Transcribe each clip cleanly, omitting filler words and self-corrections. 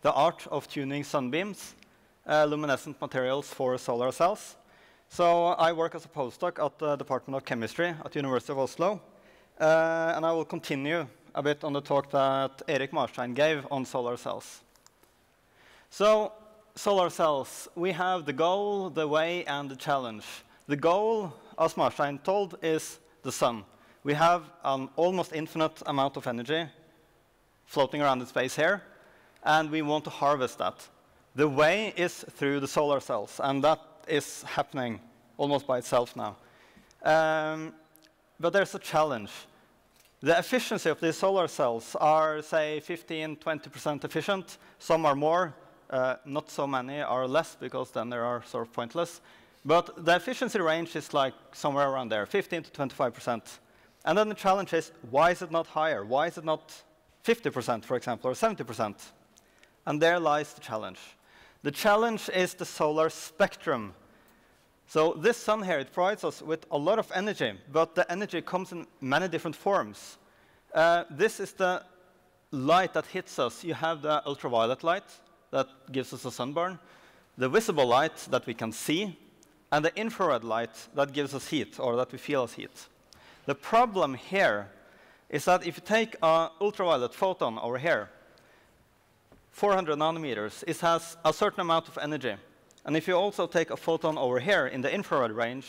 the art of tuning sunbeams, luminescent materials for solar cells. So I work as a postdoc at the Department of Chemistry at the University of Oslo. And I will continue a bit on the talk that Erik Marstein gave on solar cells. So solar cells, we have the goal, the way, and the challenge. The goal, as Marstein told, is the sun. We have an almost infinite amount of energy floating around in space here, and we want to harvest that. The way is through the solar cells, and that is happening almost by itself now. But there's a challenge. The efficiency of these solar cells are, say, 15–20% efficient. Some are more, not so many are less, because then they are sort of pointless. But the efficiency range is like somewhere around there, 15–25%. And then the challenge is, why is it not higher? Why is it not 50%, for example, or 70%? And there lies the challenge. The challenge is the solar spectrum. So this sun here, it provides us with a lot of energy, but the energy comes in many different forms. This is the light that hits us. You have the ultraviolet light that gives us a sunburn, the visible light that we can see, and the infrared light that gives us heat, or that we feel as heat. The problem here is that if you take an ultraviolet photon over here, 400 nanometers, it has a certain amount of energy. And if you also take a photon over here in the infrared range,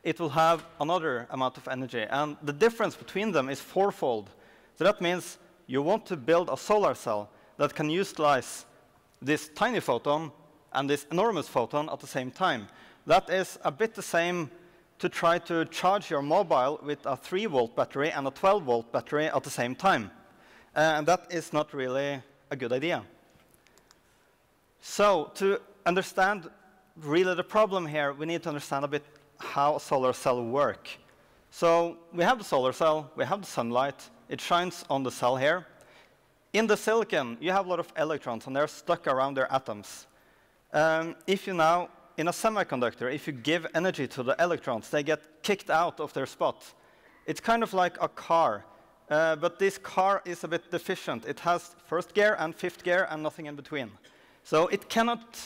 it will have another amount of energy. And the difference between them is fourfold. So that means you want to build a solar cell that can utilize this tiny photon and this enormous photon at the same time. That is a bit the same to try to charge your mobile with a 3-volt battery and a 12-volt battery at the same time. And that is not really a good idea. So to understand really the problem here, we need to understand a bit how a solar cell works. So we have the solar cell, we have the sunlight, it shines on the cell here. In the silicon, you have a lot of electrons, and they're stuck around their atoms. If you now, in a semiconductor, if you give energy to the electrons, they get kicked out of their spot. It's kind of like a car, but this car is a bit deficient. It has first gear and fifth gear and nothing in between. So it cannot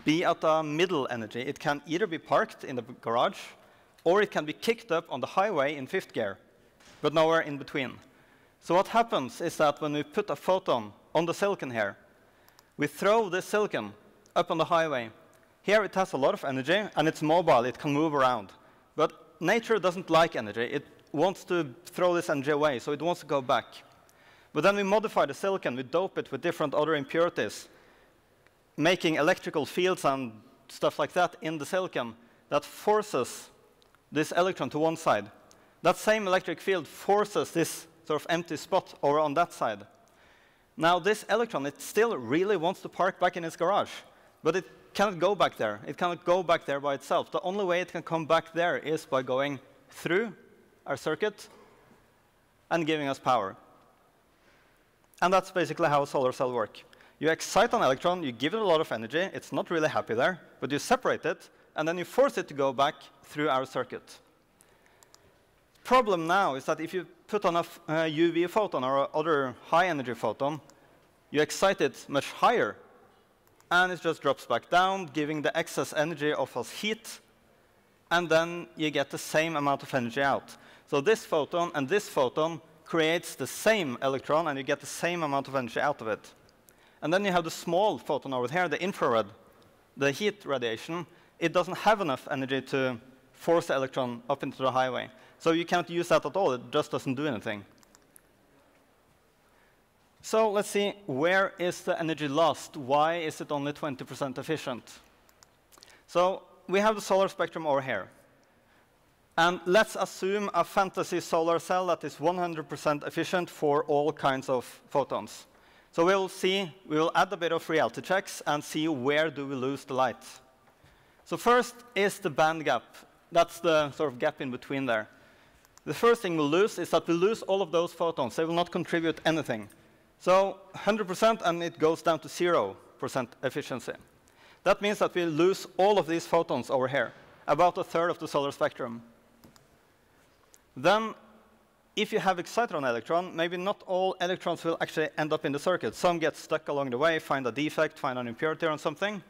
be at a middle energy. It can either be parked in the garage, or it can be kicked up on the highway in fifth gear, but nowhere in between. So what happens is that when we put a photon on the silicon here, we throw this silicon up on the highway. Here it has a lot of energy, and it's mobile. It can move around. But nature doesn't like energy. It wants to throw this energy away, so it wants to go back. But then we modify the silicon. We dope it with different other impurities, making electrical fields and stuff like that in the silicon that forces this electron to one side. That same electric field forces this sort of empty spot over on that side. Now this electron, it still really wants to park back in its garage, but it cannot go back there. It cannot go back there by itself. The only way it can come back there is by going through our circuit and giving us power. And that's basically how a solar cell works. You excite an electron, you give it a lot of energy, it's not really happy there, but you separate it, and then you force it to go back through our circuit. Problem now is that if you put on a UV photon or other high-energy photon, you excite it much higher, and it just drops back down, giving the excess energy of us heat, and then you get the same amount of energy out. So this photon and this photon creates the same electron, and you get the same amount of energy out of it. And then you have the small photon over here, the infrared, the heat radiation. It doesn't have enough energy to force the electron up into the highway. So you can't use that at all. It just doesn't do anything. So let's see, where is the energy lost? Why is it only 20% efficient? So we have the solar spectrum over here. And let's assume a fantasy solar cell that is 100% efficient for all kinds of photons. So we will add a bit of reality checks and see where do we lose the light. So first is the band gap. That's the sort of gap in between there. The first thing we'll lose is that we lose all of those photons. They will not contribute anything. So 100%, and it goes down to 0% efficiency. That means that we lose all of these photons over here, about a third of the solar spectrum. Then if you have excitron electron, maybe not all electrons will actually end up in the circuit. Some get stuck along the way, find a defect, find an impurity or something,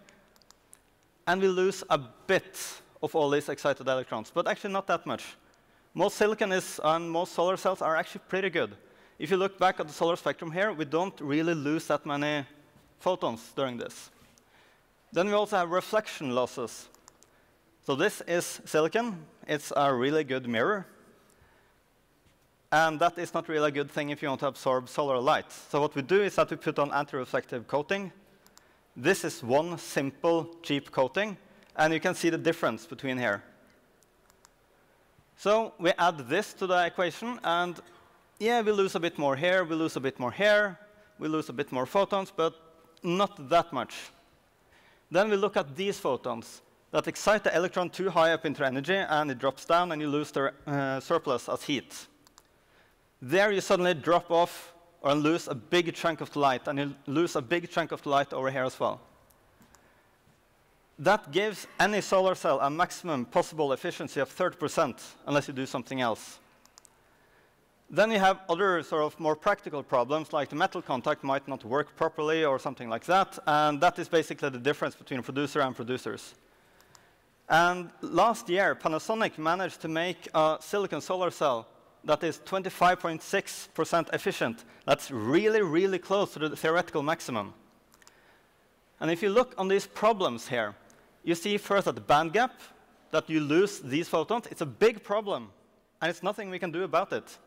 and we lose a bit of all these excited electrons, but actually not that much. Most silicon and most solar cells are actually pretty good. If you look back at the solar spectrum here, we don't really lose that many photons during this. Then we also have reflection losses. So this is silicon. It's a really good mirror. And that is not really a good thing if you want to absorb solar light. So what we do is that we put on anti-reflective coating. This is one simple, cheap coating. And you can see the difference between here. So we add this to the equation. And yeah, we lose a bit more here. We lose a bit more here. We lose a bit more photons, but not that much. Then we look at these photons that excite the electron too high up into energy, and it drops down, and you lose the surplus as heat. There you suddenly drop off or lose a big chunk of the light, and you lose a big chunk of the light over here as well. That gives any solar cell a maximum possible efficiency of 30%, unless you do something else. Then you have other sort of more practical problems, like the metal contact might not work properly or something like that, and that is basically the difference between producer and producers. And last year, Panasonic managed to make a silicon solar cell that is 25.6% efficient. That's really, really close to the theoretical maximum. And if you look on these problems here, you see first at the band gap that you lose these photons. It's a big problem, and it's nothing we can do about it.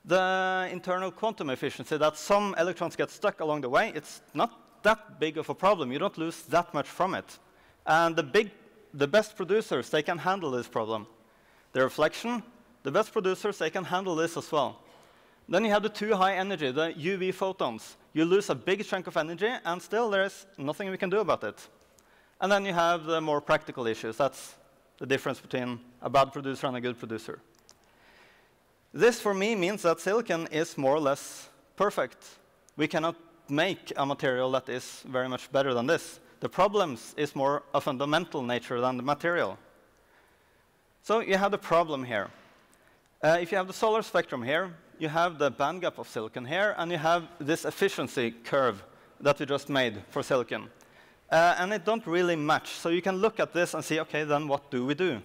The internal quantum efficiency, that some electrons get stuck along the way, it's not that big of a problem. You don't lose that much from it. And the best producers, they can handle this problem. The reflection, the best producers, they can handle this as well. Then you have the too high energy, the UV photons. You lose a big chunk of energy, and still there is nothing we can do about it. And then you have the more practical issues. That's the difference between a bad producer and a good producer. This, for me, means that silicon is more or less perfect. We cannot make a material that is very much better than this. The problems is more a fundamental nature than the material. So you have the problem here. If you have the solar spectrum here, you have the band gap of silicon here, and you have this efficiency curve that we just made for silicon. And it don't really match. So you can look at this and see, OK, then what do we do?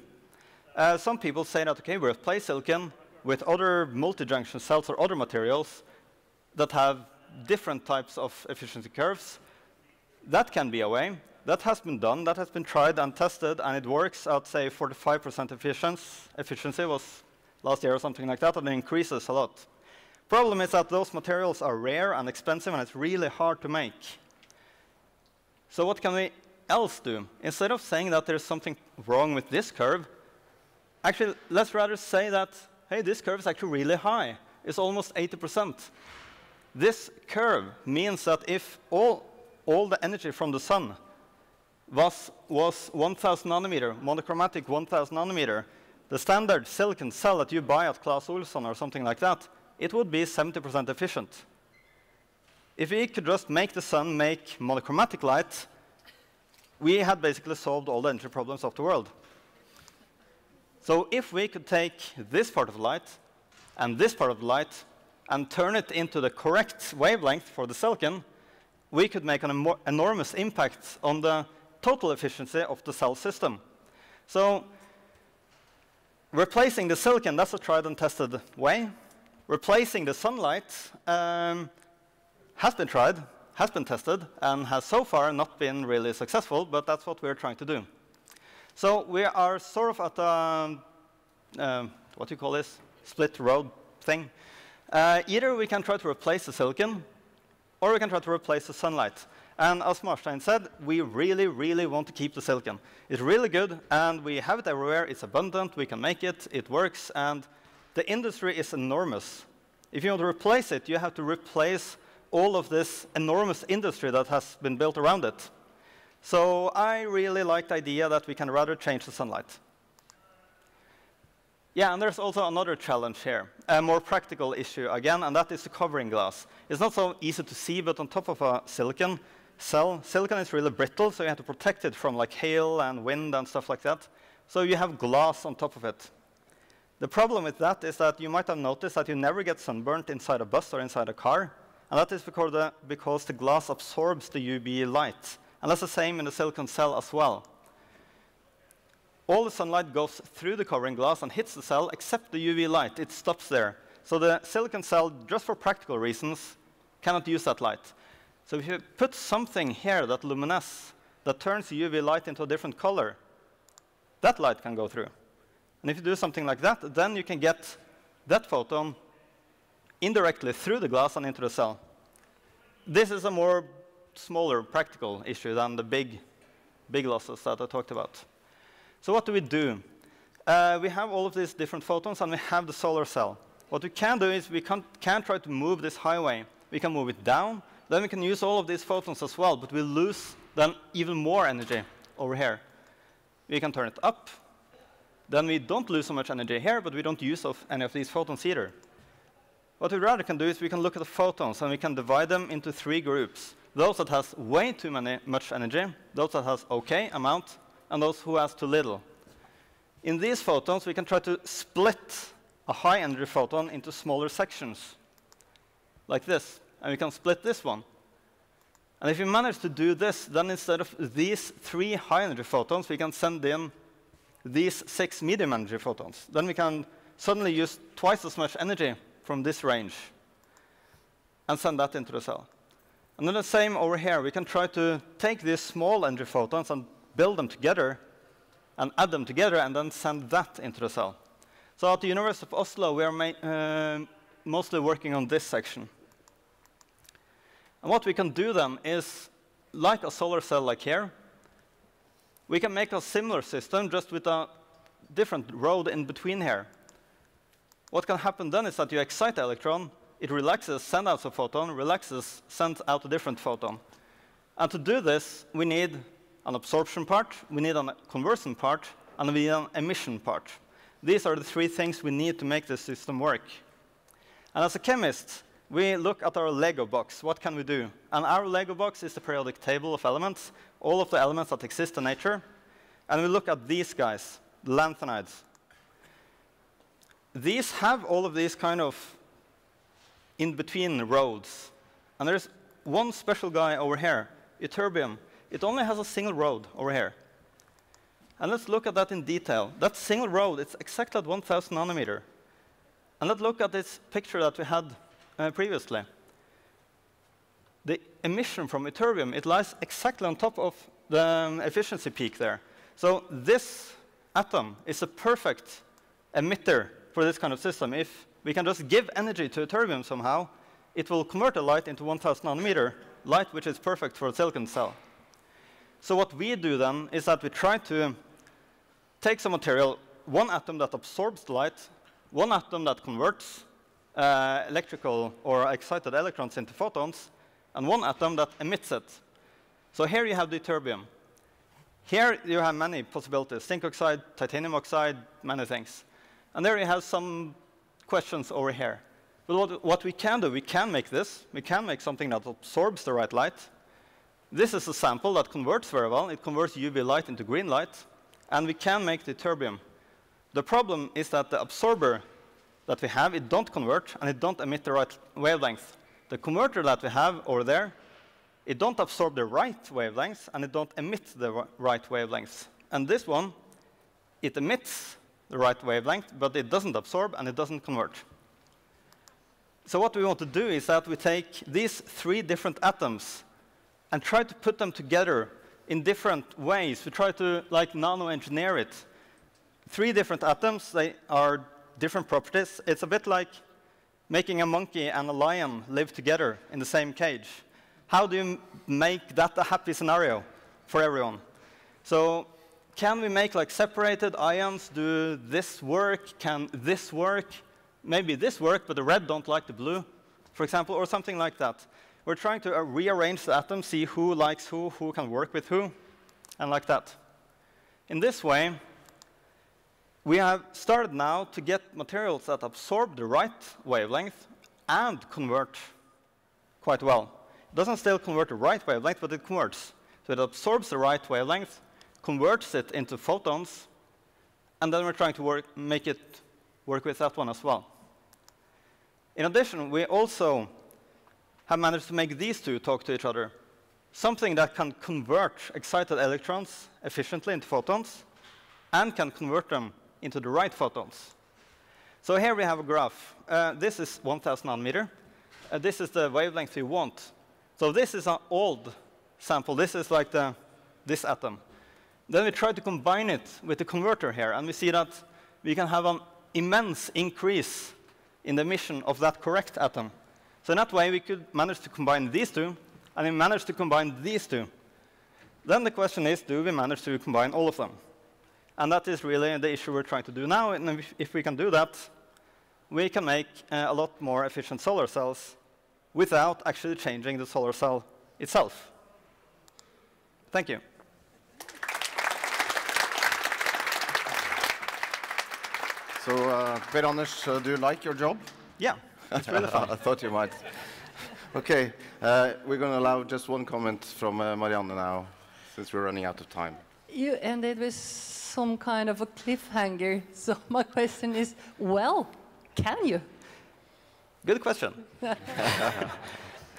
Some people say that, OK, we replace silicon with other multi-junction cells or other materials that have different types of efficiency curves. That can be a way. That has been done. That has been tried and tested, and it works at, say, 45% efficiency was last year or something like that, and it increases a lot. Problem is that those materials are rare and expensive, and it's really hard to make. So what can we else do? Instead of saying that there's something wrong with this curve, actually, let's rather say that, hey, this curve is actually really high. It's almost 80%. This curve means that if all the energy from the sun was 1,000 nanometer, monochromatic 1,000 nanometer, the standard silicon cell that you buy at Clas Ohlson or something like that, it would be 70% efficient. If we could just make the sun make monochromatic light, we had basically solved all the energy problems of the world. So if we could take this part of the light and this part of the light and turn it into the correct wavelength for the silicon, we could make an enormous impact on the total efficiency of the cell system. So replacing the silicon, that's a tried and tested way. Replacing the sunlight has been tried, has been tested, and has so far not been really successful, but that's what we're trying to do. So we are sort of at a, what do you call this, split road thing. Either we can try to replace the silicon, or we can try to replace the sunlight. And as Marstein said, we really, really want to keep the silicon. It's really good, and we have it everywhere. It's abundant. We can make it. It works. And the industry is enormous. If you want to replace it, you have to replace all of this enormous industry that has been built around it. So I really like the idea that we can rather change the sunlight. Yeah, and there's also another challenge here, a more practical issue again, and that is the covering glass. It's not so easy to see, but on top of a silicon cell, silicon is really brittle, so you have to protect it from like hail and wind and stuff like that. So you have glass on top of it. The problem with that is that you might have noticed that you never get sunburnt inside a bus or inside a car, and that is because the glass absorbs the UV light. And that's the same in the silicon cell as well. All the sunlight goes through the covering glass and hits the cell, except the UV light. It stops there. So the silicon cell, just for practical reasons, cannot use that light. So if you put something here that luminesces, that turns the UV light into a different color, that light can go through. And if you do something like that, then you can get that photon indirectly through the glass and into the cell. This is a more smaller practical issue than the big losses that I talked about. So what do? We have all of these different photons, and we have the solar cell. What we can do is we can try to move this highway. We can move it down. Then we can use all of these photons as well, but we lose then even more energy over here. We can turn it up. Then we don't lose so much energy here, but we don't use any of these photons either. What we rather can do is we can look at the photons, and we can divide them into 3 groups. Those that has way too much energy, those that has OK amount, and those who has too little. In these photons, we can try to split a high-energy photon into smaller sections, like this. And we can split this one. And if we manage to do this, then instead of these 3 high-energy photons, we can send in these 6 medium-energy photons. Then we can suddenly use twice as much energy from this range and send that into the cell. And then the same over here. We can try to take these small energy photons and build them together and add them together and then send that into the cell. So at the University of Oslo, we are mostly working on this section. And what we can do then is, like a solar cell like here, we can make a similar system just with a different road in between here. What can happen then is that you excite the electron, it relaxes, sends out a photon, relaxes, sends out a different photon. And to do this, we need an absorption part, we need a conversion part, and we need an emission part. These are the 3 things we need to make this system work. And as a chemist, we look at our Lego box. What can we do? And our Lego box is the periodic table of elements, all of the elements that exist in nature. And we look at these guys, the lanthanides. These have all of these kind of in-between roads. And there's one special guy over here, ytterbium. It only has a single road over here. And let's look at that in detail. That single road, it's exactly at 1,000 nanometer. And let's look at this picture that we had previously. The emission from ytterbium, it lies exactly on top of the efficiency peak there. So this atom is a perfect emitter for this kind of system. If we can just give energy to ytterbium somehow, it will convert the light into 1,000 nanometer light, which is perfect for a silicon cell. So what we do then is that we try to take some material, one atom that absorbs the light, one atom that converts electrical or excited electrons into photons, and one atom that emits it. So here you have the ytterbium. Here you have many possibilities, zinc oxide, titanium oxide, many things. And there you have some questions over here. But what we can do, we can make this. We can make something that absorbs the right light. This is a sample that converts very well. It converts UV light into green light. And we can make the ytterbium. The problem is that the absorber that we have, it don't convert, and it don't emit the right wavelength. The converter that we have over there, it don't absorb the right wavelengths, and it don't emit the right wavelengths. And this one, it emits the right wavelength, but it doesn't absorb, and it doesn't convert. So what we want to do is that we take these 3 different atoms and try to put them together in different ways. We try to like nano-engineer it. 3 different atoms, they are different properties. It's a bit like making a monkey and a lion live together in the same cage. How do you make that a happy scenario for everyone? So can we make like separated ions? Do this work? Can this work? Maybe this work, but the red don't like the blue, for example, or something like that. We're trying to rearrange the atoms, see who likes who can work with who, and like that. In this way, we have started now to get materials that absorb the right wavelength and convert quite well. It doesn't still convert the right wavelength, but it converts. So it absorbs the right wavelength, converts it into photons, and then we're trying to make it work with that one as well. In addition, we also have managed to make these two talk to each other. Something that can convert excited electrons efficiently into photons and can convert them into the right photons. So here we have a graph. This is 1,000 nanometer. This is the wavelength we want. So this is an old sample. This is like this atom. Then we try to combine it with the converter here, and we see that we can have an immense increase in the emission of that correct atom. So in that way, we could manage to combine these two, and we managed to combine these two. Then the question is, do we manage to combine all of them? And that is really the issue we're trying to do now. And if we can do that, we can make a lot more efficient solar cells without actually changing the solar cell itself. Thank you. So, Per-Anders, do you like your job? Yeah, it's really fun. I thought you might. OK, we're going to allow just one comment from Marianne now, since we're running out of time. You ended with some kind of a cliffhanger. So my question is, well, can you? Good question.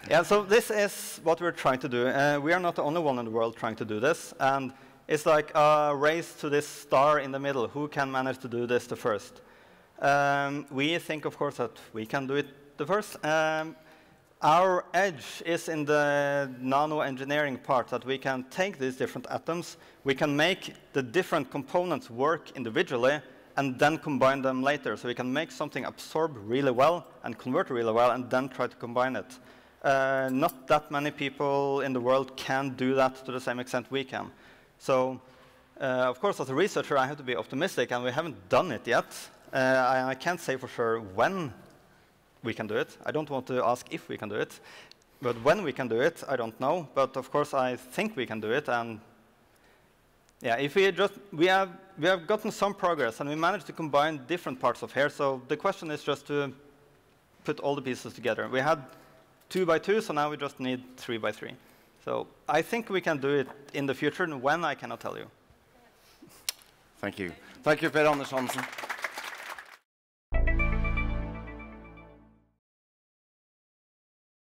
Yeah, so this is what we're trying to do. We are not the only one in the world trying to do this. And it's like a race to this star in the middle. Who can manage to do this the first? We think, of course, that we can do it the first. Our edge is in the nano engineering part, that we can take these different atoms, we can make the different components work individually, and then combine them later. So we can make something absorb really well and convert really well, and then try to combine it. Not that many people in the world can do that to the same extent we can. So, of course, as a researcher, I have to be optimistic, and we haven't done it yet. I can't say for sure when we can do it. I don't want to ask if we can do it. But when we can do it, I don't know. But of course, I think we can do it. And yeah, if we have gotten some progress, and we managed to combine different parts of here. So the question is just to put all the pieces together. We had 2 by 2, so now we just need 3 by 3. So I think we can do it in the future, and when, I cannot tell you. Thank you. Thank you, Per-Anders Hansen.